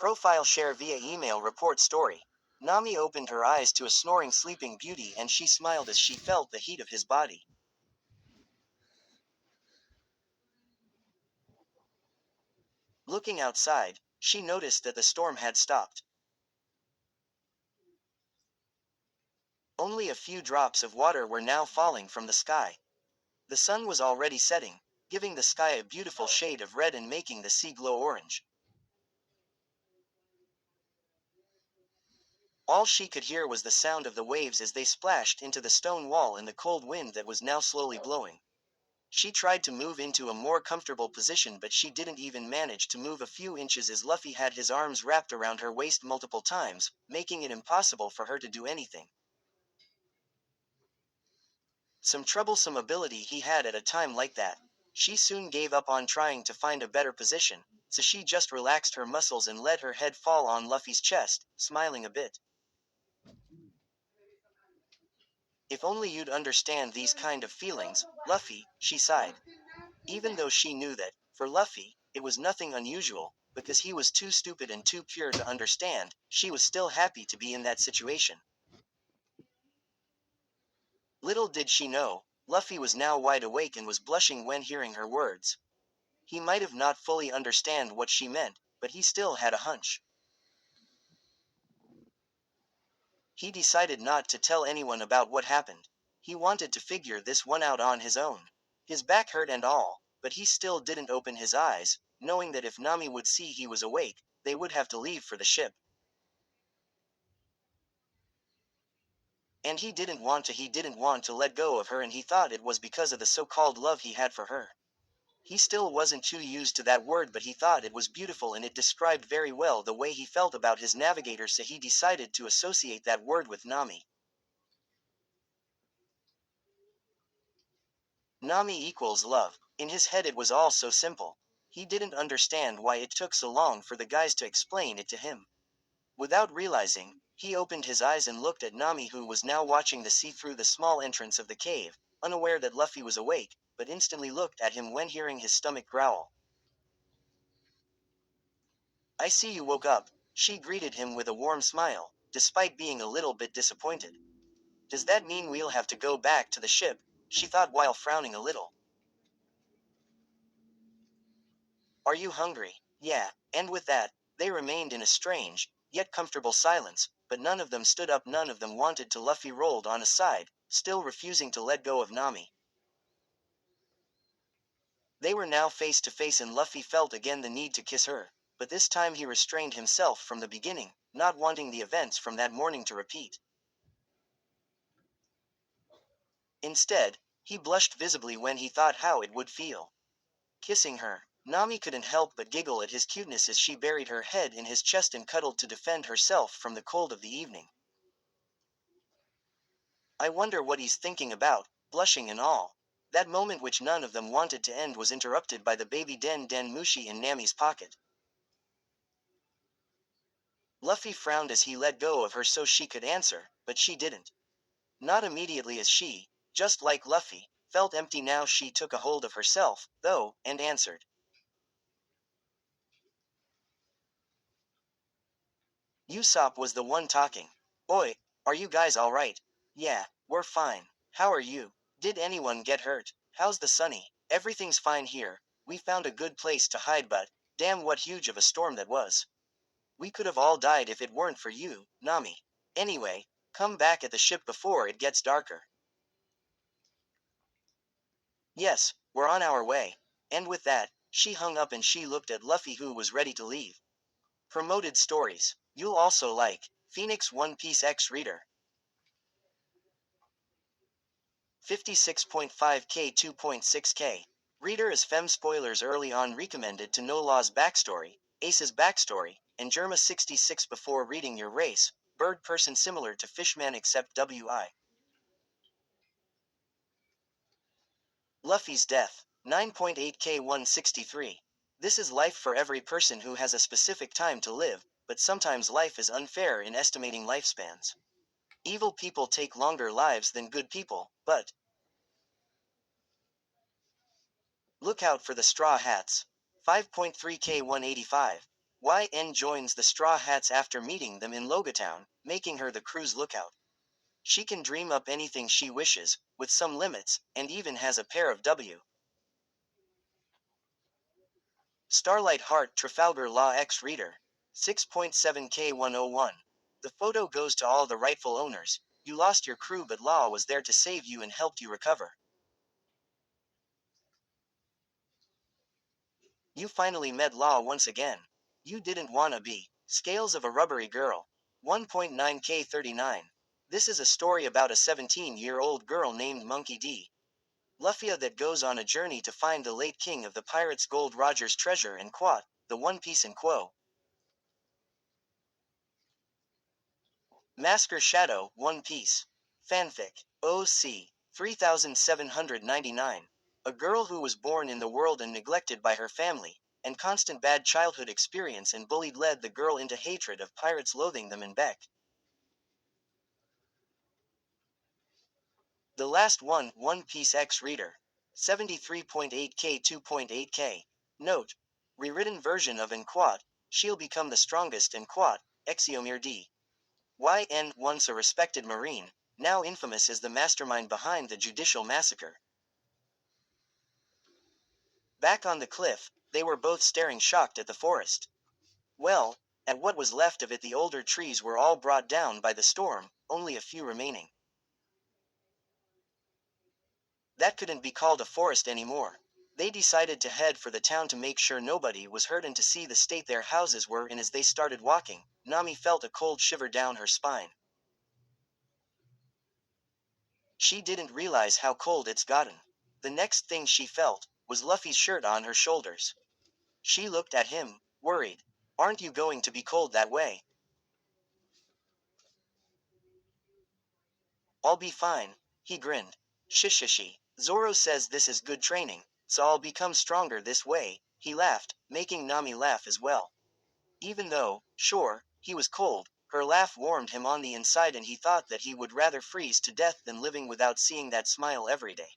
Profile share via email report story. Nami opened her eyes to a snoring sleeping beauty and she smiled as she felt the heat of his body. Looking outside, she noticed that the storm had stopped. Only a few drops of water were now falling from the sky. The sun was already setting, giving the sky a beautiful shade of red and making the sea glow orange. All she could hear was the sound of the waves as they splashed into the stone wall in the cold wind that was now slowly blowing. She tried to move into a more comfortable position, but she didn't even manage to move a few inches as Luffy had his arms wrapped around her waist multiple times, making it impossible for her to do anything. Some troublesome ability he had at a time like that. She soon gave up on trying to find a better position, so she just relaxed her muscles and let her head fall on Luffy's chest, smiling a bit. If only you'd understand these kind of feelings, Luffy, she sighed. Even though she knew that, for Luffy, it was nothing unusual, because he was too stupid and too pure to understand, she was still happy to be in that situation. Little did she know, Luffy was now wide awake and was blushing when hearing her words. He might have not fully understand what she meant, but he still had a hunch. He decided not to tell anyone about what happened. He wanted to figure this one out on his own. His back hurt and all, but he still didn't open his eyes, knowing that if Nami would see he was awake, they would have to leave for the ship. And he didn't want to let go of her, and he thought it was because of the so-called love he had for her. He still wasn't too used to that word, but he thought it was beautiful and it described very well the way he felt about his navigator, so he decided to associate that word with Nami. Nami equals love. In his head it was all so simple. He didn't understand why it took so long for the guys to explain it to him. Without realizing, he opened his eyes and looked at Nami, who was now watching the sea through the small entrance of the cave, unaware that Luffy was awake, but instantly looked at him when hearing his stomach growl. "I see you woke up," she greeted him with a warm smile, despite being a little bit disappointed. "Does that mean we'll have to go back to the ship?" she thought while frowning a little. "Are you hungry?" "Yeah." And with that, they remained in a strange, yet comfortable silence, but none of them stood up, none of them wanted to. Luffy rolled on his side, still refusing to let go of Nami. They were now face to face and Luffy felt again the need to kiss her, but this time he restrained himself from the beginning, not wanting the events from that morning to repeat. Instead, he blushed visibly when he thought how it would feel. Kissing her. Nami couldn't help but giggle at his cuteness as she buried her head in his chest and cuddled to defend herself from the cold of the evening. "I wonder what he's thinking about," blushing and all. That moment which none of them wanted to end was interrupted by the baby Den Den Mushi in Nami's pocket. Luffy frowned as he let go of her so she could answer, but she didn't. Not immediately, as she, just like Luffy, felt empty now. She took a hold of herself, though, and answered. Usopp was the one talking. "Oi, are you guys alright?" "Yeah, we're fine. How are you? Did anyone get hurt? How's the Sunny?" "Everything's fine here. We found a good place to hide, but damn, what huge of a storm that was. We could have all died if it weren't for you, Nami. Anyway, come back at the ship before it gets darker." "Yes, we're on our way." And with that, she hung up and she looked at Luffy, who was ready to leave. Promoted stories. You'll also like Phoenix One Piece X Reader. 56.5k 2.6k. Reader as Fem spoilers early on, recommended to know Law's backstory, Ace's backstory, and Germa 66 before reading your race, bird person similar to Fishman except WI. Luffy's death. 9.8k 163. This is life for every person who has a specific time to live, but sometimes life is unfair in estimating lifespans. Evil people take longer lives than good people, but look out for the Straw Hats. 5.3k 185. YN joins the Straw Hats after meeting them in Logatown, making her the crew's lookout. She can dream up anything she wishes, with some limits, and even has a pair of Starlight Heart Trafalgar Law X Reader. 6.7K101. The photo goes to all the rightful owners. You lost your crew, but Law was there to save you and helped you recover. You finally met Law once again. You didn't wanna be. Scales of a Rubbery Girl. 1.9K39. This is a story about a 17-year-old girl named Monkey D. Luffy that goes on a journey to find the late king of the pirates Gold Roger's treasure and Quat, the One Piece and Quo. Masker Shadow, One Piece. Fanfic. OC. 3799. A girl who was born in the world and neglected by her family, and constant bad childhood experience and bullied led the girl into hatred of pirates, loathing them and Beck. The last one, One Piece X Reader. 73.8K 2.8K. Note. Rewritten version of Enquat, she'll become the strongest Enquat, Exiomir D. YN, once a respected Marine, now infamous as the mastermind behind the judicial massacre. Back on the cliff, they were both staring shocked at the forest. Well, at what was left of it, the older trees were all brought down by the storm, only a few remaining. That couldn't be called a forest anymore. They decided to head for the town to make sure nobody was hurt and to see the state their houses were in. As they started walking, Nami felt a cold shiver down her spine. She didn't realize how cold it's gotten. The next thing she felt was Luffy's shirt on her shoulders. She looked at him, worried. Aren't you going to be cold that way? I'll be fine, he grinned. Shishishi. Zoro says this is good training, so I'll become stronger this way, he laughed, making Nami laugh as well. Even though, sure, he was cold, her laugh warmed him on the inside and he thought that he would rather freeze to death than living without seeing that smile every day.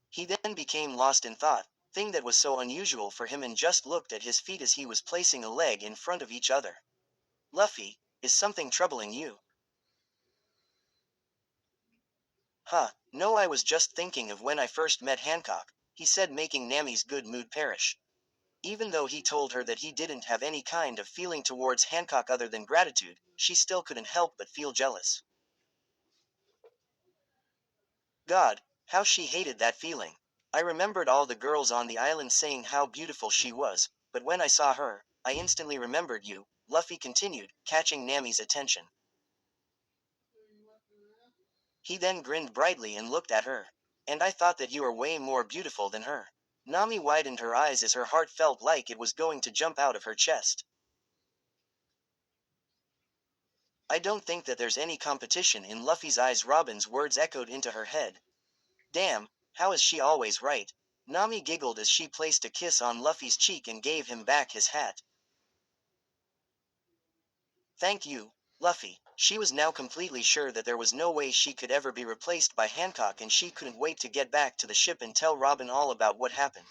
He then became lost in thought, thing that was so unusual for him, and just looked at his feet as he was placing a leg in front of each other. Luffy, is something troubling you? Huh, no, I was just thinking of when I first met Hancock, he said, making Nami's good mood perish. Even though he told her that he didn't have any kind of feeling towards Hancock other than gratitude, she still couldn't help but feel jealous. God, how she hated that feeling. I remembered all the girls on the island saying how beautiful she was, but when I saw her, I instantly remembered you, Luffy continued, catching Nami's attention. He then grinned brightly and looked at her. And I thought that you were way more beautiful than her. Nami widened her eyes as her heart felt like it was going to jump out of her chest. I don't think that there's any competition in Luffy's eyes. Robin's words echoed into her head. Damn, how is she always right? Nami giggled as she placed a kiss on Luffy's cheek and gave him back his hat. Thank you, Luffy. She was now completely sure that there was no way she could ever be replaced by Hancock, and she couldn't wait to get back to the ship and tell Robin all about what happened.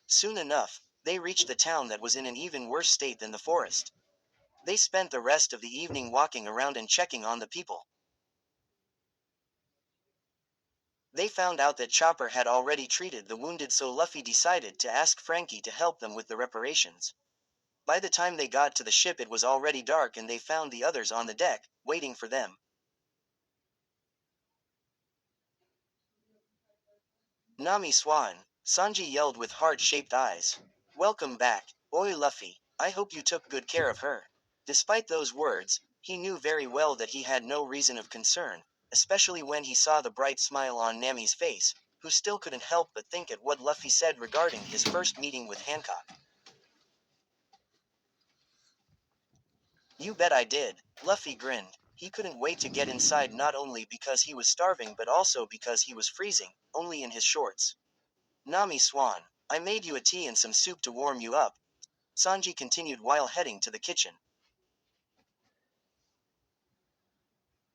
Soon enough, they reached the town that was in an even worse state than the forest. They spent the rest of the evening walking around and checking on the people. They found out that Chopper had already treated the wounded, so Luffy decided to ask Frankie to help them with the reparations. By the time they got to the ship, it was already dark and they found the others on the deck, waiting for them. Nami Swan, Sanji yelled with heart-shaped eyes. Welcome back, Oi Luffy, I hope you took good care of her. Despite those words, he knew very well that he had no reason of concern, especially when he saw the bright smile on Nami's face, who still couldn't help but think at what Luffy said regarding his first meeting with Hancock. You bet I did, Luffy grinned. He couldn't wait to get inside, not only because he was starving but also because he was freezing, only in his shorts. Nami Swan, I made you a tea and some soup to warm you up, Sanji continued while heading to the kitchen.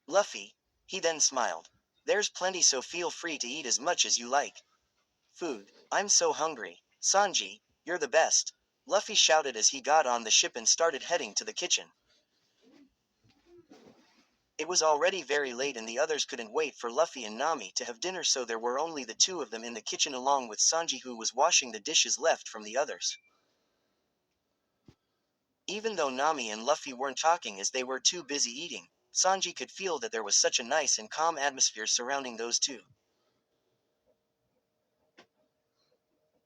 Luffy, he then smiled. There's plenty, so feel free to eat as much as you like. Food. I'm so hungry. Sanji, you're the best. Luffy shouted as he got on the ship and started heading to the kitchen. It was already very late and the others couldn't wait for Luffy and Nami to have dinner, so there were only the two of them in the kitchen along with Sanji, who was washing the dishes left from the others. Even though Nami and Luffy weren't talking as they were too busy eating, Sanji could feel that there was such a nice and calm atmosphere surrounding those two.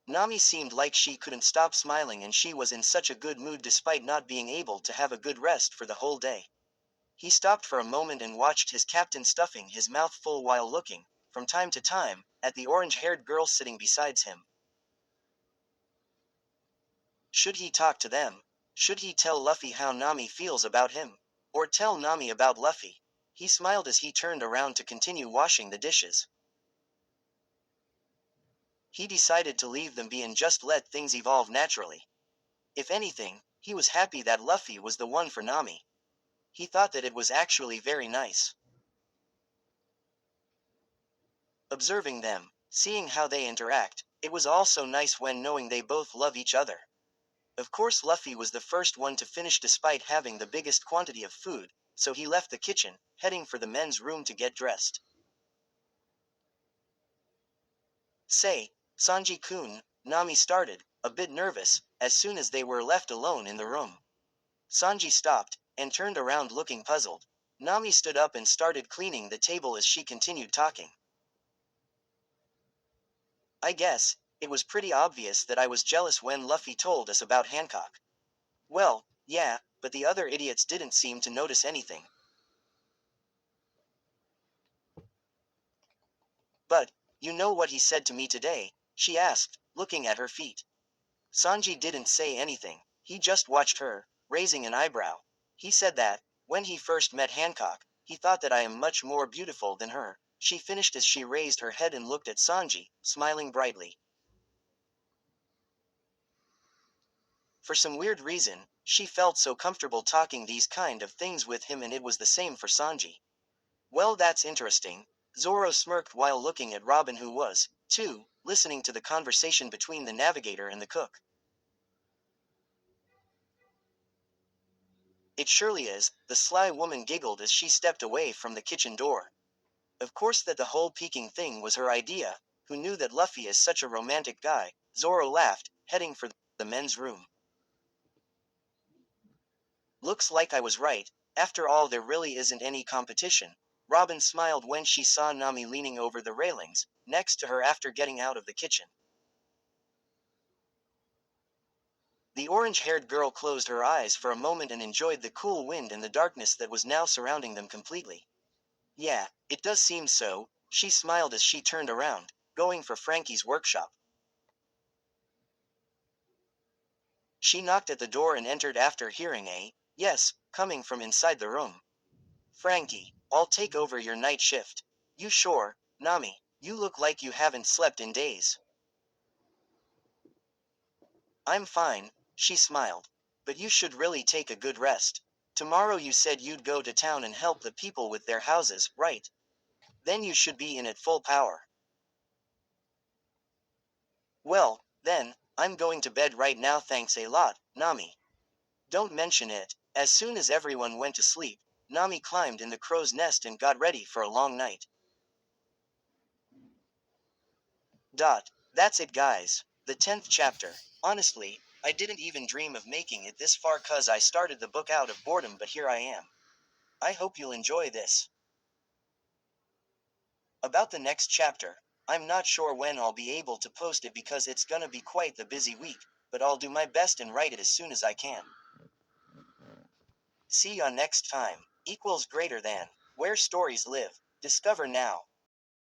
Nami seemed like she couldn't stop smiling and she was in such a good mood despite not being able to have a good rest for the whole day. He stopped for a moment and watched his captain stuffing his mouth full while looking, from time to time, at the orange-haired girl sitting beside him. Should he talk to them? Should he tell Luffy how Nami feels about him? Or tell Nami about Luffy? He smiled as he turned around to continue washing the dishes. He decided to leave them be and just let things evolve naturally. If anything, he was happy that Luffy was the one for Nami. He thought that it was actually very nice. Observing them, seeing how they interact, it was also nice when knowing they both love each other. Of course, Luffy was the first one to finish despite having the biggest quantity of food, so he left the kitchen, heading for the men's room to get dressed. Say, Sanji-kun, Nami started, a bit nervous, as soon as they were left alone in the room. Sanji stopped, and turned around looking puzzled. Nami stood up and started cleaning the table as she continued talking. I guess, it was pretty obvious that I was jealous when Luffy told us about Hancock. Well, yeah, but the other idiots didn't seem to notice anything. But, you know what he said to me today? She asked, looking at her feet. Sanji didn't say anything, he just watched her, raising an eyebrow. He said that, when he first met Hancock, he thought that I am much more beautiful than her. She finished as she raised her head and looked at Sanji, smiling brightly. For some weird reason, she felt so comfortable talking these kind of things with him, and it was the same for Sanji. Well, that's interesting. Zoro smirked while looking at Robin, who was, too, listening to the conversation between the navigator and the cook. It surely is, the sly woman giggled as she stepped away from the kitchen door. Of course that the whole peeking thing was her idea. Who knew that Luffy is such a romantic guy? Zoro laughed, heading for the men's room. Looks like I was right. After all, there really isn't any competition. Robin smiled when she saw Nami leaning over the railings, next to her after getting out of the kitchen. The orange-haired girl closed her eyes for a moment and enjoyed the cool wind and the darkness that was now surrounding them completely. Yeah, it does seem so, she smiled as she turned around, going for Frankie's workshop. She knocked at the door and entered after hearing a yes coming from inside the room. Frankie, I'll take over your night shift. You sure? Nami, you look like you haven't slept in days. I'm fine, she smiled. But you should really take a good rest. Tomorrow you said you'd go to town and help the people with their houses, right? Then you should be in at full power. Well, then, I'm going to bed right now, thanks a lot, Nami. Don't mention it. As soon as everyone went to sleep, Nami climbed in the crow's nest and got ready for a long night. That's it, guys. The 10th chapter. Honestly, I didn't even dream of making it this far cause I started the book out of boredom, but here I am. I hope you'll enjoy this. About the next chapter, I'm not sure when I'll be able to post it because it's gonna be quite the busy week, but I'll do my best and write it as soon as I can. See ya next time. Equals greater than. Where stories live. Discover now.